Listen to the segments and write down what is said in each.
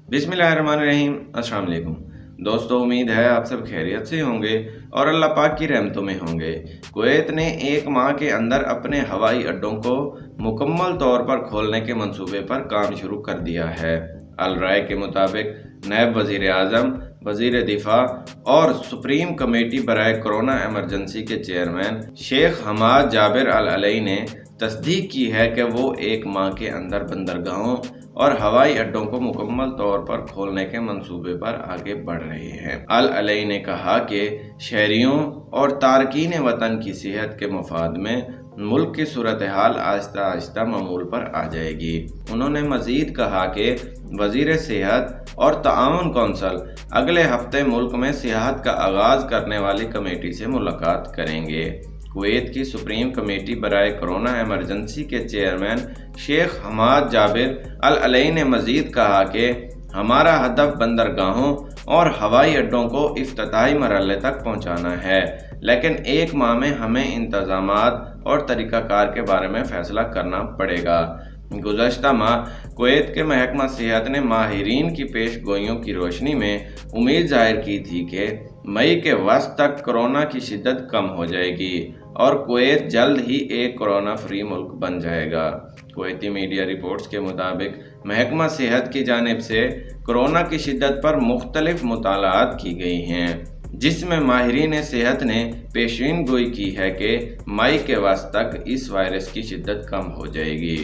बिस्मिल्लाहिर्रहमानिर्रहीम। अस्सलाम वालेकुम दोस्तों, उम्मीद है आप सब खैरियत से होंगे और अल्लाह पाक की रहमतों में होंगे। कुवैत ने एक माह के अंदर अपने हवाई अड्डों को मुकम्मल तौर पर खोलने के मंसूबे पर काम शुरू कर दिया है। अल राय के मुताबिक नायब वज़ीर आज़म, वज़ीर दिफा और सुप्रीम कमेटी बराए कोरोना एमरजेंसी के चेयरमैन शेख हमाद जाबिर अल अलई ने तस्दीक की है कि वो एक माह के अंदर बंदरगाहों और हवाई अड्डों को मुकम्मल तौर पर खोलने के मंसूबे पर आगे बढ़ रहे हैं। अल अलई ने कहा कि शहरियों और तारकीन वतन की सेहत के मफाद में मुल्क की सूरत हाल आहिस्ता आहिस्ता मामूल पर आ जाएगी। उन्होंने मजीद कहा कि वज़ीर सेहत और ताआवुन कौंसल अगले हफ्ते मुल्क में सियाहत का आगाज़ करने वाली कमेटी से मुलाकात करेंगे। कुवैत की सुप्रीम कमेटी बराए कोरोना एमरजेंसी के चेयरमैन शेख हमाद जाबिर अल अलई ने मजीद कहा कि हमारा हदफ बंदरगाहों और हवाई अड्डों को इफ्तिताही मरहले तक पहुंचाना है, लेकिन एक माह में हमें इंतजामात और तरीक़ाकार के बारे में फ़ैसला करना पड़ेगा। गुज़श्ता माह कुवैत के महकमा सेहत ने माहिरीन की पेश गोइयों की रोशनी में उम्मीद ज़ाहिर की थी कि मई के वस्त तक कोरोना की शिद्दत कम हो जाएगी और कुवैत जल्द ही एक कोरोना फ्री मुल्क बन जाएगा। कुवैती मीडिया रिपोर्ट्स के मुताबिक महकमा सेहत की जानिब से कोरोना की शिद्दत पर मुख्तलिफ मुतालात की गई हैं, जिसमें माहिरीन सेहत ने पेशीन गोई की है कि मई के वस्त तक इस वायरस की शिद्दत कम हो जाएगी।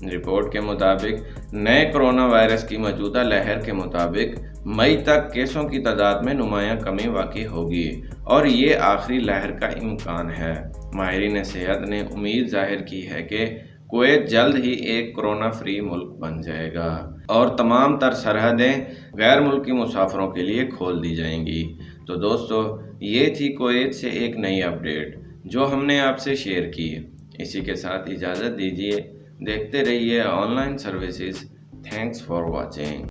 रिपोर्ट के मुताबिक नए कोरोना वायरस की मौजूदा लहर के मुताबिक मई तक केसों की तादाद में नुमायां कमी वाक़ई होगी और ये आखिरी लहर का इम्कान है। माहिरीन सेहत ने उम्मीद ज़ाहिर की है कि कुवैत जल्द ही एक कोरोना फ्री मुल्क बन जाएगा और तमाम तर सरहदें गैर मुल्की मुसाफिरों के लिए खोल दी जाएंगी। तो दोस्तों, ये थी कुवैत से एक नई अपडेट जो हमने आपसे शेयर की। इसी के साथ इजाज़त दीजिए। देखते रहिए online services. Thanks for watching.